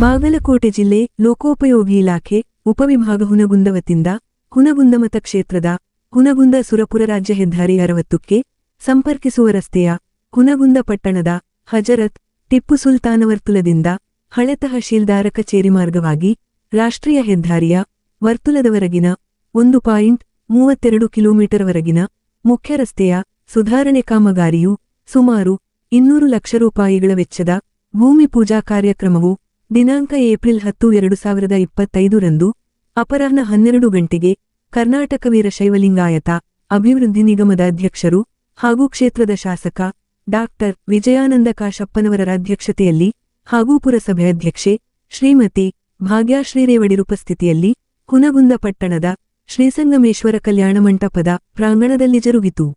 ಬಾಗಲಕೋಟೆ ಜಿಲ್ಲೆ ಲೋಕೋಪಯೋಗಿ ಇಲಾಖೆ ಉಪವಿಭಾಗ ಹುನಗುಂದ ವತಿಯಿಂದ ಹುನಗುಂದ ಮತಕ್ಷೇತ್ರದ ಹುನಗುಂದ ಸುರಪುರ ರಾಜ್ಯ ಹೆದ್ದಾರಿ 60ಕ್ಕೆ ಸಂಪರ್ಕಿಸುವ ರಸ್ತೆಯ ಹುನಗುಂದ ಪಟ್ಟಣದ ಹಜರತ್ ಟಿಪ್ಪು ಸುಲ್ತಾನ ವರ್ತುಲದಿಂದ ಹಳೆ ತಹಶೀಲ್ದಾರ ಕಚೇರಿ ಮಾರ್ಗವಾಗಿ ರಾಷ್ಟ್ರೀಯ ಹೆದ್ದಾರಿಯ ವರ್ತುಲದವರೆಗಿನ 1.32 ಕಿಲೋಮೀಟರ್ವರೆಗಿನ ಮುಖ್ಯ ರಸ್ತೆಯ ಸುಧಾರಣೆ ಕಾಮಗಾರಿಯು ಸುಮಾರು 200 ಲಕ್ಷ ರೂಪಾಯಿಗಳ ವೆಚ್ಚದ ಭೂಮಿ ಪೂಜಾ ಕಾರ್ಯಕ್ರಮವು ದಿನಾಂಕ ಏಪ್ರಿಲ್ 10, 2025 ರಂದು ಅಪರಾಹ್ನ 12 ಗಂಟೆಗೆ ಕರ್ನಾಟಕ ವೀರಶೈವಲಿಂಗಾಯತ ಅಭಿವೃದ್ಧಿ ನಿಗಮದ ಅಧ್ಯಕ್ಷರು ಹಾಗೂ ಕ್ಷೇತ್ರದ ಶಾಸಕ ಡಾಕ್ಟರ್ ವಿಜಯಾನಂದ ಕಾಶಪ್ಪನವರ ಅಧ್ಯಕ್ಷತೆಯಲ್ಲಿ ಹಾಗೂ ಪುರಸಭೆ ಅಧ್ಯಕ್ಷೆ ಶ್ರೀಮತಿ ಭಾಗ್ಯಶ್ರೀ ರೇವಡಿರ ಉಪಸ್ಥಿತಿಯಲ್ಲಿ ಹುನಗುಂದ ಪಟ್ಟಣದ ಶ್ರೀಸಂಗಮೇಶ್ವರ ಕಲ್ಯಾಣ ಮಂಟಪದ ಪ್ರಾಂಗಣದಲ್ಲಿ ಜರುಗಿತು.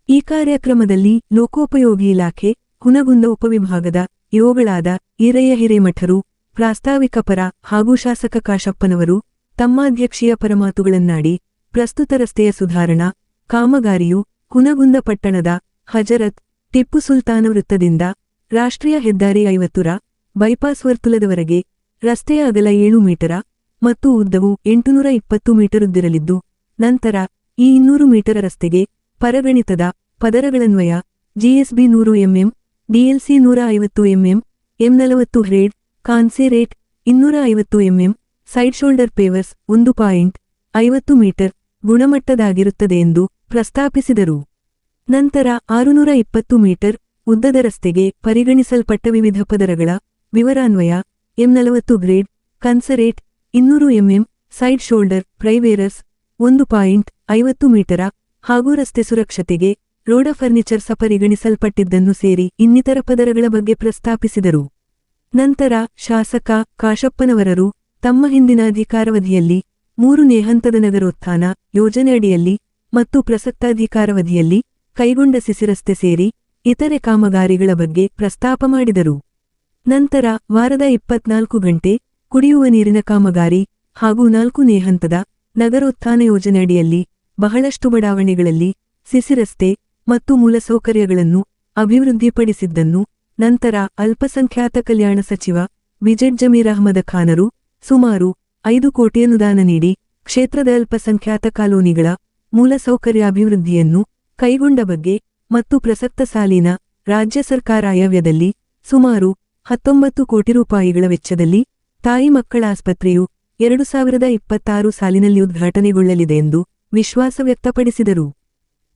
ಈ ಕಾರ್ಯಕ್ರಮದಲ್ಲಿ ಲೋಕೋಪಯೋಗಿ ಇಲಾಖೆ ಹುನಗುಂದ ಉಪವಿಭಾಗದ ಇಒಗಳಾದ ಈರಯ್ಯ ಹಿರೇಮಠರು ಪ್ರಾಸ್ತಾವಿಕ ಪರ ಹಾಗೂ ಶಾಸಕ ಕಾಶಪ್ಪನವರು ತಮ್ಮ ಅಧ್ಯಕ್ಷೀಯ ಪರಮಾತುಗಳನ್ನಾಡಿ ಪ್ರಸ್ತುತ ರಸ್ತೆಯ ಸುಧಾರಣಾ ಕಾಮಗಾರಿಯು ಹುನಗುಂದ ಪಟ್ಟಣದ ಹಜರತ್ ಟಿಪ್ಪು ಸುಲ್ತಾನ ವೃತ್ತದಿಂದ ರಾಷ್ಟ್ರೀಯ ಹೆದ್ದಾರಿ 50ರ ಬೈಪಾಸ್ ವರ್ತುಲದವರೆಗೆ ರಸ್ತೆಯ ಅಗಲ 7 ಮೀಟರ ಮತ್ತು ಉದ್ದವು 820 ಮೀಟರ್ ಉದ್ದಿರಲಿದ್ದು, ನಂತರ ಈ 200 ಮೀಟರ ರಸ್ತೆಗೆ ಪರಗಣಿತದ ಪದರಗಳನ್ವಯ GSB 100 MM, DLC 150 MM, M40 grade, concrete 250 MM, side shoulder pavers 1.50 metre ಗುಣಮಟ್ಟದಾಗಿರುತ್ತದೆ ಎಂದು ಪ್ರಸ್ತಾಪಿಸಿದರು. ನಂತರ 620 ಮೀಟರ್ ಉದ್ದದ ರಸ್ತೆಗೆ ಪರಿಗಣಿಸಲ್ಪಟ್ಟ ವಿವಿಧ ಪದರಗಳ ವಿವರಾನ್ವಯ M40 grade, concrete 200 MM, side shoulder pavers 1.50 metre ಹಾಗೂ ರಸ್ತೆ ಸುರಕ್ಷತೆಗೆ ರೋಡ ಫರ್ನಿಚರ್ಸ ಪರಿಗಣಿಸಲ್ಪಟ್ಟಿದ್ದನ್ನು ಸೇರಿ ಇನ್ನಿತರ ಪದರಗಳ ಬಗ್ಗೆ ಪ್ರಸ್ತಾಪಿಸಿದರು. ನಂತರ ಶಾಸಕ ಕಾಶಪ್ಪನವರರು ತಮ್ಮ ಹಿಂದಿನ ಅಧಿಕಾರಾವಧಿಯಲ್ಲಿ 3ನೇ ಹಂತದ ನಗರೋತ್ಥಾನ ಯೋಜನೆಯಡಿಯಲ್ಲಿ ಮತ್ತು ಪ್ರಸಕ್ತ ಅಧಿಕಾರಾವಧಿಯಲ್ಲಿ ಕೈಗೊಂಡ ಸಿಸಿರಸ್ತೆ ಸೇರಿ ಇತರೆ ಕಾಮಗಾರಿಗಳ ಬಗ್ಗೆ ಪ್ರಸ್ತಾಪ ಮಾಡಿದರು. ನಂತರ ವಾರದ 24 ಗಂಟೆ ಕುಡಿಯುವ ನೀರಿನ ಕಾಮಗಾರಿ ಹಾಗೂ 4ನೇ ಹಂತದ ನಗರೋತ್ಥಾನ ಯೋಜನೆಯಡಿಯಲ್ಲಿ ಬಹಳಷ್ಟು ಬಡಾವಣೆಗಳಲ್ಲಿ ಸಿಸಿರಸ್ತೆ ಮತ್ತು ಮೂಲಸೌಕರ್ಯಗಳನ್ನು ಅಭಿವೃದ್ಧಿಪಡಿಸಿದ್ದನ್ನು, ನಂತರ ಅಲ್ಪಸಂಖ್ಯಾತ ಕಲ್ಯಾಣ ಸಚಿವ ವಿಜೆಟ್ ಜಮೀರ್ ಅಹಮದ್ ಖಾನರು ಸುಮಾರು 5 ಕೋಟಿ ಅನುದಾನ ನೀಡಿ ಕ್ಷೇತ್ರದ ಅಲ್ಪಸಂಖ್ಯಾತ ಕಾಲೋನಿಗಳ ಮೂಲಸೌಕರ್ಯಾಭಿವೃದ್ಧಿಯನ್ನು ಕೈಗೊಂಡ ಬಗ್ಗೆ ಮತ್ತು ಪ್ರಸಕ್ತ ಸಾಲಿನ ರಾಜ್ಯ ಸರ್ಕಾರ ಆಯವ್ಯದಲ್ಲಿ ಸುಮಾರು 19 ಕೋಟಿ ರೂಪಾಯಿಗಳ ವೆಚ್ಚದಲ್ಲಿ ತಾಯಿ ಮಕ್ಕಳ ಆಸ್ಪತ್ರೆಯು 2026 ಸಾಲಿನಲ್ಲಿ ಉದ್ಘಾಟನೆಗೊಳ್ಳಲಿದೆ ಎಂದು ವಿಶ್ವಾಸ ವ್ಯಕ್ತಪಡಿಸಿದರು.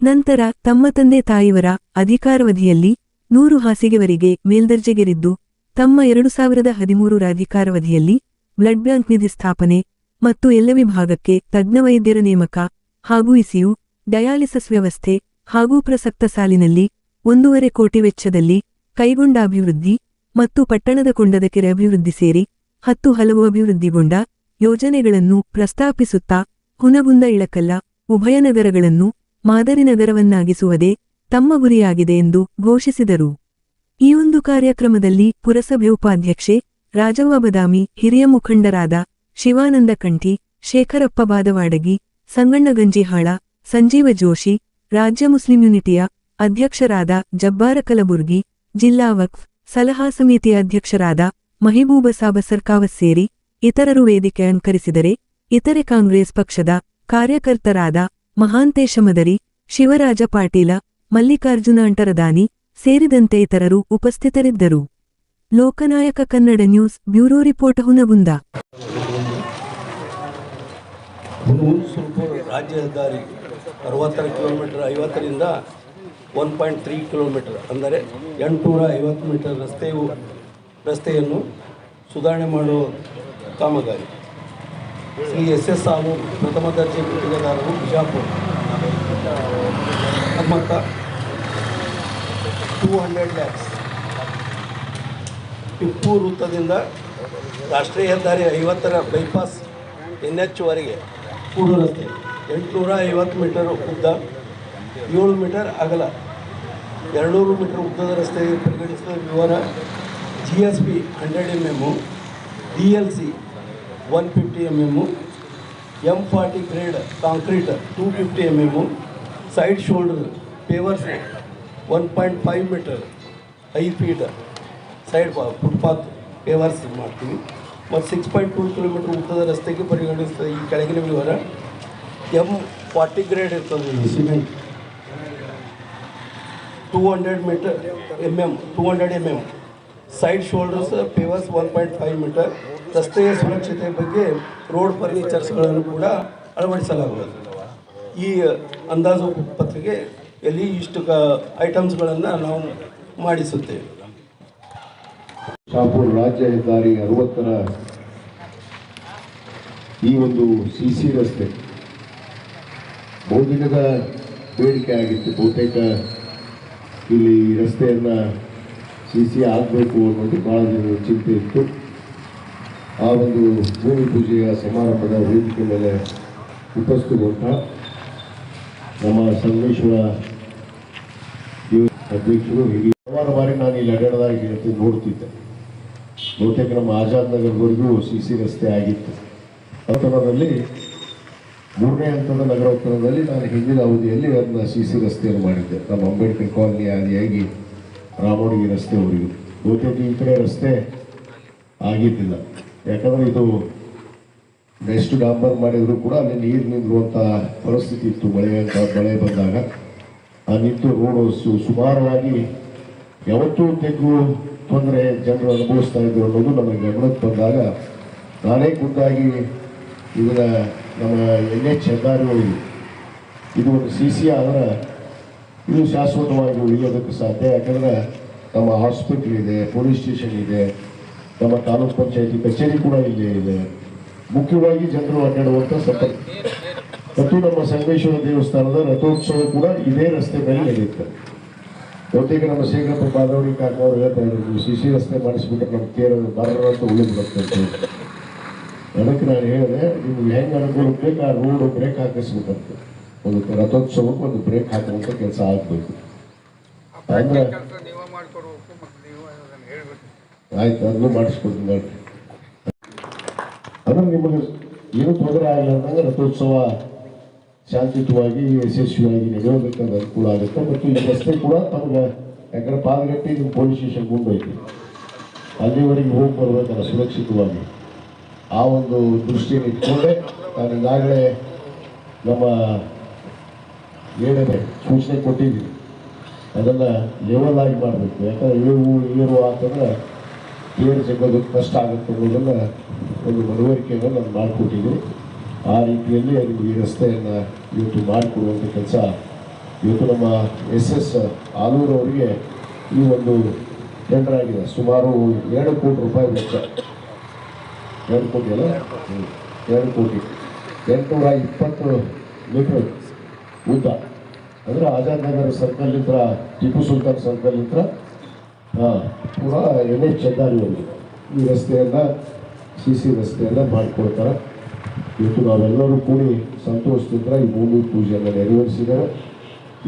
ನಂತರ ತಮ್ಮ ತಂದೆ ತಾಯಿಯವರ ಅಧಿಕಾರಾವಧಿಯಲ್ಲಿ 100 ಹಾಸಿಗೆವರೆಗೆ ಮೇಲ್ದರ್ಜೆಗೇರಿದ್ದು, ತಮ್ಮ 2013ರ ಅಧಿಕಾರಾವಧಿಯಲ್ಲಿ ಬ್ಲಡ್ ಬ್ಯಾಂಕ್ ನಿಧಿ ಸ್ಥಾಪನೆ ಮತ್ತು ಎಲ್ಲ ವಿಭಾಗಕ್ಕೆ ತಜ್ಞ ವೈದ್ಯರ ನೇಮಕ ಹಾಗೂ ಇಸಿಯು ಡಯಾಲಿಸಿಸ್ ವ್ಯವಸ್ಥೆ ಹಾಗೂ ಪ್ರಸಕ್ತ ಸಾಲಿನಲ್ಲಿ 1.5 ಕೋಟಿ ವೆಚ್ಚದಲ್ಲಿ ಕೈಗೊಂಡ ಅಭಿವೃದ್ಧಿ ಮತ್ತು ಪಟ್ಟಣದ ಕೊಂಡದ ಕೆರೆ ಅಭಿವೃದ್ಧಿ ಸೇರಿ 10 ಹಲವು ಅಭಿವೃದ್ಧಿಗೊಂಡ ಯೋಜನೆಗಳನ್ನು ಪ್ರಸ್ತಾಪಿಸುತ್ತಾ ಹುನಗುಂದ ಇಳಕಲ್ಲ ಉಭಯ ನಗರಗಳನ್ನು ಮಾದರಿ ನಗರವನ್ನಾಗಿಸುವುದೇ ತಮ್ಮ ಗುರಿಯಾಗಿದೆ ಎಂದು ಘೋಷಿಸಿದರು. ಈ ಒಂದು ಕಾರ್ಯಕ್ರಮದಲ್ಲಿ ಪುರಸಭೆ ಉಪಾಧ್ಯಕ್ಷೆ ರಾಜವ್ವ ಬದಾಮಿ, ಹಿರಿಯ ಮುಖಂಡರಾದ ಶಿವಾನಂದ ಕಂಠಿ, ಶೇಖರಪ್ಪ ಬಾದವಾಡಗಿ, ಸಂಗಣ್ಣ ಗಂಜಿಹಾಳ, ಸಂಜೀವ ಜೋಶಿ, ರಾಜ್ಯ ಮುಸ್ಲಿಂ ಯೂನಿಟಿಯ ಅಧ್ಯಕ್ಷರಾದ ಜಬ್ಬಾರ ಕಲಬುರ್ಗಿ, ಜಿಲ್ಲಾ ವಕ್ಫ್ ಸಲಹಾ ಸಮಿತಿಯ ಅಧ್ಯಕ್ಷರಾದ ಮಹಿಬೂಬ ಸಾಬ ಸರ್ಕಾವತ್ ಸೇರಿ ಇತರರು ವೇದಿಕೆ ಅಲಂಕರಿಸಿದರೆ, ಇತರೆ ಕಾಂಗ್ರೆಸ್ ಪಕ್ಷದ ಕಾರ್ಯಕರ್ತರಾದ ಮಹಾಂತೇಶ ಮದರಿ, ಶಿವರಾಜ ಪಾಟೀಲ, ಮಲ್ಲಿಕಾರ್ಜುನ ಅಂಟರದಾನಿ ಸೇರಿದಂತೆ ಇತರರು ಉಪಸ್ಥಿತರಿದ್ದರು. Loknayak Kannada news bureau report Hungund. ರಾಜ್ಯ ಹೆದ್ದಾರಿ 60 ಕಿಲೋಮೀಟರ್ 50ರಿಂದ 1.3 ಕಿಲೋಮೀಟರ್ ಅಂದರೆ 850 ಮೀಟರ್ ರಸ್ತೆಯನ್ನು ಸುಧಾರಣೆ ಮಾಡುವ ಕಾಮಗಾರಿ. ಶ್ರೀ SS ಸಾಬು ಪ್ರಥಮ ದರ್ಜೆ ಗುತ್ತಿಗೆದಾರರು ಬಿಜಾಪುರ ಮೊತ್ತ 200 lakhs. ಟಿಪ್ಪು ವೃತ್ತದಿಂದ ರಾಷ್ಟ್ರೀಯ ಹೆದ್ದಾರಿ 50ರ ಬೈಪಾಸ್ NH ವರೆಗೆ ಕೂಡು ರಸ್ತೆ 850 ಮೀಟರ್ ಉದ್ದ, 7 ಮೀಟರ್ ಅಗಲ, 200 ಮೀಟರ್ ಉದ್ದದ ರಸ್ತೆಗೆ ಪರಿಗಣಿಸಿದ ವಿವರ GSB 100 mm, DLC 150 mm, M40 grade concrete 250 mm, side shoulder pavers 1.5 metre 5 feet side footpath pavers ಮಾಡ್ತೀವಿ. ಮತ್ತು 6.2 ಕಿಲೋಮೀಟರ್ ಉದ್ದದ ರಸ್ತೆಗೆ ಪರಿಗಣಿಸ್ತದೆ ಈ ಕೆಳಗಿನ ವಿವರ. M40 ಗ್ರೇಡ್ ಇರ್ತದೆ ಈ cement 200 mm side shoulders pavers 1.5 metre. ರಸ್ತೆಯ ಸುರಕ್ಷತೆ ಬಗ್ಗೆ ರೋಡ್ ಫರ್ನಿಚರ್ಸ್ಗಳನ್ನು ಕೂಡ ಅಳವಡಿಸಲಾಗುವುದು. ಈ ಅಂದಾಜು ಪತ್ರಿಕೆಯಲ್ಲಿ ಇಷ್ಟು ಐಟಮ್ಸ್ಗಳನ್ನು ನಾವು ಮಾಡಿಸುತ್ತೇವೆ. ಶಾಪುರ್ ರಾಜ್ಯ ಹೆದ್ದಾರಿ 60ರ ಈ ಒಂದು CC ರಸ್ತೆ ಬಹುದಿನದ ಬೇಡಿಕೆ ಆಗಿತ್ತು. ಬಹುತೇಕ ಇಲ್ಲಿ ಈ ರಸ್ತೆಯನ್ನು CC ಆಗಬೇಕು ಅನ್ನೋದು ಭಾಳ ದಿನದ ಚಿಂತೆ ಇತ್ತು. ಆ ಒಂದು ಭೂಮಿ ಪೂಜೆಯ ಸಮಾರಂಭದ ವೇದಿಕೆ ಮೇಲೆ ಉಪಸ್ಥಿತರುವಂಥ ನಮ್ಮ ಸಂಗಮೇಶ್ವರ ಅಧ್ಯಕ್ಷರು ಹೀಗೆ ಹಲವಾರು ಬಾರಿ ನಾನು ಇಲ್ಲಿ ಅಡ್ಡಾಡದಾಗ ಹೇಳ್ತೀನಿ ನೋಡ್ತಿದ್ದೆ. ಬಹುತೇಕ ನಮ್ಮ ಆಜಾದ್ ನಗರದವರೆಗೂ CC ರಸ್ತೆ ಆಗಿತ್ತು. ನಗರದಲ್ಲಿ 3ನೇ ಹಂತದ ನಗರೋತ್ಥಾನದಲ್ಲಿ ನಾನು ಹಿಂದಿನ ಅವಧಿಯಲ್ಲಿ ಅದನ್ನ CC ರಸ್ತೆಯನ್ನು ಮಾಡಿದ್ದೆ. ನಮ್ಮ ಅಂಬೇಡ್ಕರ್ ಕಾಲನಿ ಆದಿಯಾಗಿ ರಾಮೋಡಿಗೆ ರಸ್ತೆವರೆಗೂ ಬಹುತೇಕ ಈ ಕಡೆ ರಸ್ತೆ ಆಗಿದ್ದಿಲ್ಲ. ಯಾಕಂದರೆ ಇದು ನೆಕ್ಸ್ಟ್ ಡಾಂಬರ್ ಮಾಡಿದರೂ ಕೂಡ ಅಲ್ಲಿ ನೀರು ನಿಲ್ಲುವಂಥ ಪರಿಸ್ಥಿತಿ ಇತ್ತು. ಮಳೆ ಬಂದಾಗ ಆ ನಿಂತು ರೋಡು ಸುಮಾರವಾಗಿ ಯಾವತ್ತೂ ತೆಗ್ಗು ತೊಂದರೆ ಜನರು ಅನುಭವಿಸ್ತಾ ಇದ್ರು ಅನ್ನೋದು ನನಗೆ ಗಮನಕ್ಕೆ ಬಂದಾಗ ನಾನೇ ಖುದ್ದಾಗಿ ಇದರ ನಮ್ಮ NH ಹೆದ್ದಾರಿಗಳಿಗೆ ಇದು ಒಂದು CC ಆದರೆ ಇದು ಶಾಶ್ವತವಾಗಿ ಉಳಿಯೋದಕ್ಕೆ ಸಾಧ್ಯ. ಯಾಕಂದರೆ ನಮ್ಮ ಹಾಸ್ಪಿಟ್ಲ್ ಇದೆ, ಪೊಲೀಸ್ ಸ್ಟೇಷನ್ ಇದೆ, ನಮ್ಮ ತಾಲೂಕ್ ಪಂಚಾಯತಿ ಕಚೇರಿ ಕೂಡ ಇಲ್ಲೇ ಇದೆ. ಮುಖ್ಯವಾಗಿ ಜನರು ಅಡ್ಡಾಡುವಂಥ ಸಂಪರ್ಕ ಮತ್ತು ನಮ್ಮ ಸಂಗಮೇಶ್ವರ ದೇವಸ್ಥಾನದ ರಥೋತ್ಸವ ಕೂಡ ಇದೇ ರಸ್ತೆ ಮೇಲೆ ನಡೆಯುತ್ತೆ. ಬಹುತೇಕ ನಮ್ಮ ಶೇಖರಪ್ಪ ಬಾದವಡಿ ಕಾಕವರು ಹೇಳ್ತಾ ಇದ್ರು CC ರಸ್ತೆ ಮಾಡಿಸ್ಬಿಟ್ರೆ ನಮ್ಮ ತೇರು ಬರೋಣ ಅಂತ ಉಳಿದ್ಬಿಡುತ್ತೆ ಅಂತ. ಅದಕ್ಕೆ ನಾನು ಹೇಳಿದೆ, ನಿಮ್ಗೆ ಹೆಂಗೆ ಅನುಕೂಲ ಬೇಕು ಆ ರೋಡ್ ಬ್ರೇಕ್ ಹಾಕಿಸ್ಬೇಕಂತ. ಒಂದು ರಥೋತ್ಸವಕ್ಕೆ ಒಂದು ಬ್ರೇಕ್ ಹಾಕುವಂಥ ಕೆಲಸ ಆಗಬೇಕು. ಅಂದ್ರೆ ಆಯ್ತು, ಅದನ್ನು ಮಾಡಿಸ್ಕೊಡ್ತೀನಿ ನೋಡ್ರಿ. ಅಂದ್ರೆ ನಿಮಗೆ ಏನೂ ತೊಂದರೆ ಆಗಿಲ್ಲ ಅಂದಾಗ ರಥೋತ್ಸವ ಶಾಂತಿಯುತವಾಗಿ ಯಶಸ್ವಿಯಾಗಿ ನಡೆಯೋದಕ್ಕೆ ಅದು ಅನುಕೂಲ ಆಗುತ್ತೆ. ಮತ್ತು ಈ ರಸ್ತೆ ಕೂಡ ತಮಗೆ ಯಾಕಂದ್ರೆ ಪಾದಗಟ್ಟಿ ನಿಮ್ಮ ಪೊಲೀಸ್ ಸ್ಟೇಷನ್ ಮುಂದೈತಿ, ಅಲ್ಲಿವರೆಗೆ ಹೋಗಿ ಬರ್ಬೇಕಲ್ಲ ಸುರಕ್ಷಿತವಾಗಿ. ಆ ಒಂದು ದೃಷ್ಟಿಯನ್ನು ಇಟ್ಕೊಂಡೆ ನಾನು ಈಗಾಗಲೇ ನಮ್ಮ ಏನಿದೆ ಸೂಚನೆ ಕೊಟ್ಟಿದ್ದೀನಿ, ಅದನ್ನು ಲೆವೆಲ್ ಆಗಿ ಮಾಡಬೇಕು. ಯಾಕಂದರೆ ಏರುವ ಅಂತಂದ್ರೆ ಏರು ಸಿಗೋದಕ್ಕೆ ಕಷ್ಟ ಆಗುತ್ತೆ ಅನ್ನೋದನ್ನು ಒಂದು ಮನವರಿಕೆಯನ್ನು ನಾನು ಮಾಡಿಕೊಟ್ಟಿದ್ದೀನಿ. ಆ ರೀತಿಯಲ್ಲಿ ಈ ರಸ್ತೆಯನ್ನು ಇವತ್ತು ಮಾಡಿಕೊಡುವಂಥ ಕೆಲಸ ಇವತ್ತು ನಮ್ಮ SS ಆಲೂರು ಅವರಿಗೆ ಈ ಒಂದು ಟೆಂಡರ್ ಆಗಿದೆ. ಸುಮಾರು 2 ಕೋಟಿ ರೂಪಾಯಿ ವೆಚ್ಚ. 2 ಕೋಟಿ ಅಲ್ಲ, 2 ಕೋಟಿ 820 ಮೀಟರ್ ಉದ್ದ. ಅಂದರೆ ಆಜಾದ್ ನಗರ ಸರ್ಕಲ್ನಿಂದ ಟಿಪ್ಪು ಸುಲ್ತಾನ್ ಸರ್ಕಲ್ನಿಂದ ಪೂರಾ NH ಹೆದ್ದಾರಿವರೆಗೆ ಈ ರಸ್ತೆಯನ್ನು CC ರಸ್ತೆಯನ್ನು ಮಾಡಿಕೊಡ್ತಾರೆ. ಇವತ್ತು ನಾವೆಲ್ಲರೂ ಕೂಡಿ ಸಂತೋಷದಿಂದ ಈ ಭೂಮಿ ಪೂಜೆಯನ್ನು ನೆರವೇರಿಸಿದ್ದೇವೆ.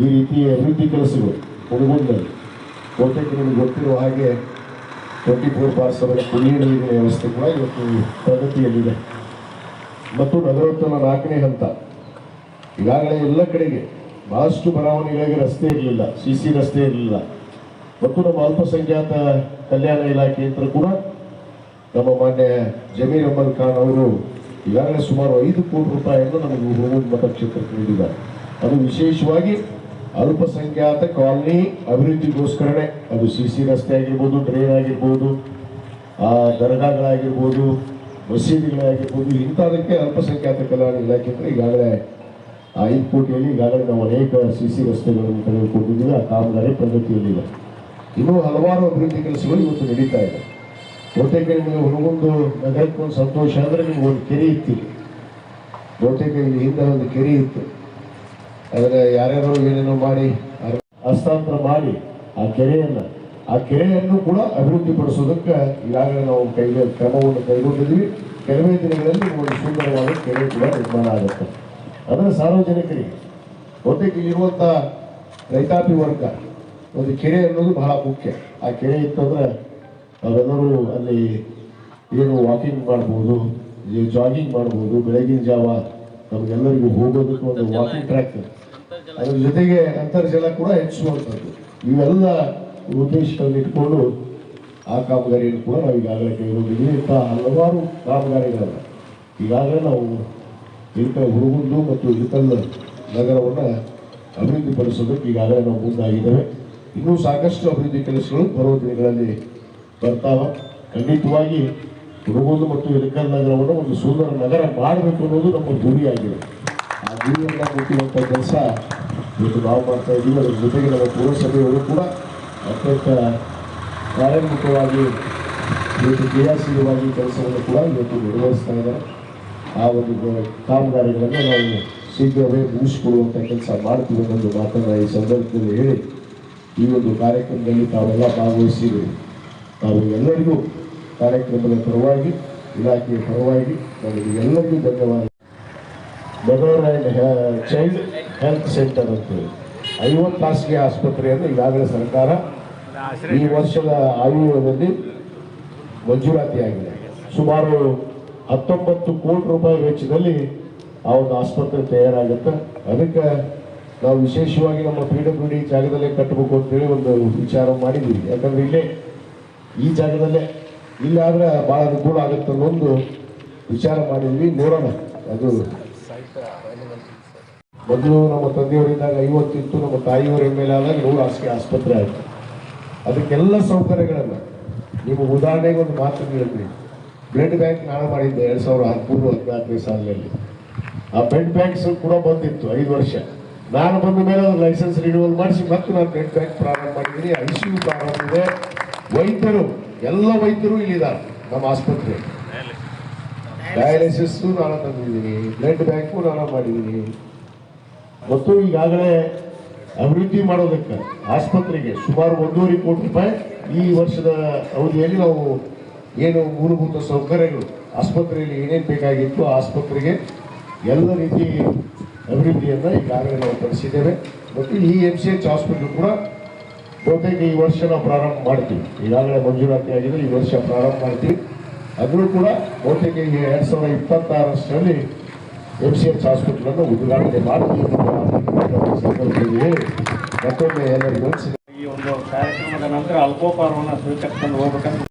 ಈ ರೀತಿಯ ಅಭಿವೃದ್ಧಿ ಕೆಲಸಗಳು ಹುಡುಗನಲ್ಲಿ ಬಹುತೇಕ ನಿಮಗೆ ಗೊತ್ತಿರುವ ಹಾಗೆ 24/7 ಕುಡಿಯುವ ನೀರಿನ ವ್ಯವಸ್ಥೆ ಕೂಡ ಇವತ್ತು ಪ್ರಗತಿಯಲ್ಲಿದೆ. ಮತ್ತು ನಗರೋತ್ಥಾನ 4ನೇ ಹಂತ ಈಗಾಗಲೇ ಎಲ್ಲ ಕಡೆಗೆ ಬಹಳಷ್ಟು ಬಡಾವಣೆಗಳಿಗೆ ರಸ್ತೆ ಇರಲಿಲ್ಲ, CC ರಸ್ತೆ ಇರಲಿಲ್ಲ. ಮತ್ತು ನಮ್ಮ ಅಲ್ಪಸಂಖ್ಯಾತ ಕಲ್ಯಾಣ ಇಲಾಖೆಯಿಂದ ಕೂಡ ನಮ್ಮ ಮಾನ್ಯ ಜಮೀರ್ ಅಹಮದ್ ಖಾನ್ ಅವರು ಈಗಾಗಲೇ ಸುಮಾರು 5 ಕೋಟಿ ರೂಪಾಯಿಯನ್ನು ನಮಗೆ ಹುಡುಗನ ಮತಕ್ಷೇತ್ರಕ್ಕೆ ನೀಡಿದ್ದಾರೆ. ಅದು ವಿಶೇಷವಾಗಿ ಅಲ್ಪಸಂಖ್ಯಾತ ಕಾಲನಿ ಅಭಿವೃದ್ಧಿಗೋಸ್ಕರನೇ. ಅದು CC ರಸ್ತೆ ಆಗಿರ್ಬೋದು, ಡ್ರೈನ್ ಆಗಿರ್ಬೋದು, ದರ್ಗಾಗಳಾಗಿರ್ಬೋದು, ಮಸೀದಿಗಳಾಗಿರ್ಬೋದು, ಇಂಥದಕ್ಕೆ ಅಲ್ಪಸಂಖ್ಯಾತ ಕಲ್ಯಾಣ ಇಲಾಖೆಯಿಂದ ಈಗಾಗಲೇ 5 ಕೋಟಿಯಲ್ಲಿ ಈಗಾಗಲೇ ನಾವು ಅನೇಕ CC ರಸ್ತೆಗಳನ್ನು ತೆಗೆದುಕೊಂಡಿದ್ದೀವಿ. ಆ ಕಾಮಗಾರಿ ಪ್ರಗತಿಯಲ್ಲಿದೆ. ಇನ್ನೂ ಹಲವಾರು ಅಭಿವೃದ್ಧಿ ಕೆಲಸಗಳು ಇವತ್ತು ನಡೀತಾ ಇದೆ. ಬಹುತೇಕ ನಿಮಗೆ ಹುಡುಗೊಂದು ನಗರಕ್ಕೆ ಒಂದು ಸಂತೋಷ ಅಂದರೆ ನಿಮ್ಗೆ ಒಂದು ಕೆರೆ ಇತ್ತು. ಬಹುತೇಕ ಇಲ್ಲಿ ಹಿಂದೆ ಒಂದು ಕೆರೆ ಇತ್ತು, ಆದರೆ ಯಾರ್ಯಾರೋ ಏನೇನೋ ಮಾಡಿ ಹಸ್ತಾಂತರ ಮಾಡಿ ಆ ಕೆರೆಯನ್ನು ಕೂಡ ಅಭಿವೃದ್ಧಿಪಡಿಸೋದಕ್ಕೆ ಈಗಾಗಲೇ ನಾವು ಕ್ರಮವನ್ನು ಕೈಗೊಂಡಿದ್ದೀವಿ. ಕೆಲವೇ ದಿನಗಳಲ್ಲಿ ಒಂದು ಸುಂದರವಾದ ಕೆರೆ ಕೂಡ ನಿರ್ಮಾಣ ಆಗುತ್ತೆ. ಅಂದರೆ ಸಾರ್ವಜನಿಕರಿಗೆ ಬಹುತೇಕ ಇಲ್ಲಿರುವಂಥ ರೈತಾಪಿ ವರ್ಗ ಒಂದು ಕೆರೆ ಅನ್ನೋದು ಬಹಳ ಮುಖ್ಯ. ಆ ಕೆರೆ ಇತ್ತಂದ್ರೆ ನಾವೆಲ್ಲರೂ ಅಲ್ಲಿ ಏನು ವಾಕಿಂಗ್ ಮಾಡ್ಬೋದು, ಜಾಗಿಂಗ್ ಮಾಡ್ಬೋದು. ಬೆಳಗಿನ ಜಾವ ನಮಗೆಲ್ಲರಿಗೂ ಹೋಗೋದಕ್ಕೆ ಒಂದು ವಾಕಿಂಗ್ ಟ್ರ್ಯಾಕ್, ಅದ್ರ ಜೊತೆಗೆ ಅಂತರ್ಜಲ ಕೂಡ ಹೆಚ್ಚುವಂಥದ್ದು. ಇವೆಲ್ಲ ಉದ್ದೇಶಗಳನ್ನು ಇಟ್ಕೊಂಡು ಆ ಕಾಮಗಾರಿಯನ್ನು ಕೂಡ ನಾವು ಈಗಾಗಲೇ ಕೈಗೊಂಡಿದ್ದೀವಿ. ಇಂಥ ಹಲವಾರು ಕಾಮಗಾರಿಗಳನ್ನು ಈಗಾಗಲೇ ನಾವು ಹುಡುಗುಂದು ಮತ್ತು ಇಳಕಲ್ ನಗರವನ್ನು ಅಭಿವೃದ್ಧಿಪಡಿಸೋದಕ್ಕೆ ಈಗಾಗಲೇ ನಾವು ಮುಂದಾಗಿದ್ದೇವೆ. ಇನ್ನೂ ಸಾಕಷ್ಟು ಅಭಿವೃದ್ಧಿ ಕೆಲಸಗಳು ಬರುವ ದಿನಗಳಲ್ಲಿ ಬರ್ತಾವೆ. ಖಂಡಿತವಾಗಿ ಹುಡುಗುಂದು ಮತ್ತು ಇಳಕಲ್ ನಗರವನ್ನು ಒಂದು ಸುಂದರ ನಗರ ಮಾಡಬೇಕು ಅನ್ನೋದು ನಮ್ಮ ಗುರಿಯಾಗಿದೆ. ಆ ಗುರಿಯನ್ನು ಮುಟ್ಟುವಂಥ ಕೆಲಸ ಇವತ್ತು ನಾವು ಮಾಡ್ತಾ ಇದ್ದೀವಿ. ಅದರ ಜೊತೆಗೆ ನಮ್ಮ ಪುರಸಭೆಯವರು ಕೂಡ ಅತ್ಯಂತ ಕಾರ್ಯೋನ್ಮುಖವಾಗಿ ಇವತ್ತು ಕ್ರಿಯಾಶೀಲವಾಗಿ ಕೆಲಸವನ್ನು ಕೂಡ ಇವತ್ತು ನಿರ್ವಹಿಸ್ತಾ ಇದ್ದಾರೆ. ಆ ಒಂದು ಕಾಮಗಾರಿಗಳನ್ನು ನಾವು ಶೀಘ್ರವೇ ಮುಗಿಸಿಕೊಡುವಂಥ ಕೆಲಸ ಮಾಡ್ತೀವಿ ಅನ್ನೋದು ಮಾತನ್ನು ಈ ಸಂದರ್ಭದಲ್ಲಿ ಹೇಳಿ, ಈ ಒಂದು ಕಾರ್ಯಕ್ರಮದಲ್ಲಿ ತಾವೆಲ್ಲ ಭಾಗವಹಿಸಿದ್ದೀವಿ. ನಾವು ಎಲ್ಲರಿಗೂ ಕಾರ್ಯಕ್ರಮದ ಪರವಾಗಿ, ಇಲಾಖೆಯ ಪರವಾಗಿ ನಾನು ಎಲ್ಲರಿಗೂ ಧನ್ಯವಾದ. Mother and child health centre ಅಂತೇಳಿ 50 ಖಾಸಗಿ ಆಸ್ಪತ್ರೆಯನ್ನು ಈಗಾಗಲೇ ಸರ್ಕಾರ ಈ ವರ್ಷದ ಆಯವ್ಯಯದಲ್ಲಿ ಮಂಜೂರಾತಿಯಾಗಿದೆ. ಸುಮಾರು 19 ಕೋಟಿ ರೂಪಾಯಿ ವೆಚ್ಚದಲ್ಲಿ ಆ ಒಂದು ಆಸ್ಪತ್ರೆ ತಯಾರಾಗುತ್ತೆ. ಅದಕ್ಕೆ ನಾವು ವಿಶೇಷವಾಗಿ ನಮ್ಮ PWD ಜಾಗದಲ್ಲೇ ಕಟ್ಟಬೇಕು ಅಂತೇಳಿ ಒಂದು ವಿಚಾರ ಮಾಡಿದ್ದೀವಿ. ಯಾಕಂದರೆ ಇಲ್ಲೇ ಈ ಜಾಗದಲ್ಲೇ ಇಲ್ಲಾದರೆ ಭಾಳ ಅನುಕೂಲ ಆಗುತ್ತೆ ಅನ್ನೊಂದು ವಿಚಾರ ಮಾಡಿದ್ವಿ. ನೋಡೋಣ. ಅದು ಮೊದಲು ನಮ್ಮ ತಂದೆಯವರಿದ್ದಾಗ 50 ಇತ್ತು, ನಮ್ಮ ತಾಯಿಯವರ ಮೇಲೆ ಆದಾಗ 100 ಹಾಸಿಗೆ ಆಸ್ಪತ್ರೆ ಆಯಿತು. ಅದಕ್ಕೆಲ್ಲ ಸೌಕರ್ಯಗಳನ್ನು ನೀವು ಉದಾಹರಣೆಗೆ ಒಂದು ಮಾತು ಹೇಳ್ತೀವಿ. ಬ್ಲಡ್ ಬ್ಯಾಂಕ್ ನಾನು ಮಾಡಿದ್ದೆ 2013-14 ಸಾಲಿನಲ್ಲಿ. ಆ ಬ್ಲಡ್ ಬ್ಯಾಂಕ್ಸ್ ಕೂಡ ಬಂದಿತ್ತು 5 ವರ್ಷ. ನಾನು ಬಂದ ಮೇಲೆ ಅದು ಲೈಸೆನ್ಸ್ ರಿನ್ಯೂವಲ್ ಮಾಡಿಸಿ ಮತ್ತೆ ನಾನು ಬ್ಲಡ್ ಬ್ಯಾಂಕ್ ಪ್ರಾರಂಭ ಮಾಡಿದ್ದೀನಿ. ICU ಪ್ರಾರಂಭ ಇದೆ. ವೈದ್ಯರು ಎಲ್ಲ ವೈದ್ಯರು ಇಲ್ಲಿದ್ದಾರೆ ನಮ್ಮ ಆಸ್ಪತ್ರೆ. ಡಯಾಲಿಸಿಸ್ಸು ನಾನು ತಂದಿದ್ದೀನಿ, ಬ್ಲಡ್ ಬ್ಯಾಂಕು ನಾನು ಮಾಡಿದ್ದೀನಿ. ಮತ್ತು ಈಗಾಗಲೇ ಅಭಿವೃದ್ಧಿ ಮಾಡೋದಕ್ಕೆ ಆಸ್ಪತ್ರೆಗೆ ಸುಮಾರು 1.5 ಕೋಟಿ ರೂಪಾಯಿ ಈ ವರ್ಷದ ಅವಧಿಯಲ್ಲಿ ನಾವು ಏನು ಮೂಲಭೂತ ಸೌಕರ್ಯಗಳು ಆಸ್ಪತ್ರೆಯಲ್ಲಿ ಏನೇನು ಬೇಕಾಗಿತ್ತು ಆ ಆಸ್ಪತ್ರೆಗೆ ಎಲ್ಲ ರೀತಿ ಅಭಿವೃದ್ಧಿಯನ್ನು ಈಗಾಗಲೇ ನಾವು ಪಡಿಸಿದ್ದೇವೆ. ಮತ್ತು ಈ MCH ಹಾಸ್ಪಿಟಲ್ ಕೂಡ ಬಹುತೇಕ ಈ ವರ್ಷ ನಾವು ಪ್ರಾರಂಭ ಮಾಡ್ತೀವಿ. ಈಗಾಗಲೇ ಮಂಜೂರಾತಿ ಆಗಿದೆ, ಈ ವರ್ಷ ಪ್ರಾರಂಭ ಮಾಡ್ತೀವಿ. ಅದನ್ನು ಕೂಡ ಬಹುತೇಕ ಈ 2026 MCH ಹಾಸ್ಪಿಟಲನ್ನು ಉದ್ಘಾಟನೆ ಮಾಡ್ತೀವಿ. ಮತ್ತೊಮ್ಮೆ ಎಲ್ಲರಿಗೂ ಈ ಒಂದು ಕಾರ್ಯಕ್ರಮದ ನಂತರ ಅಲ್ಪೋಪಹಾರವನ್ನು ಸ್ವೀಕರಿಸಿಕೊಂಡು ಹೋಗ್ಬೇಕಂತ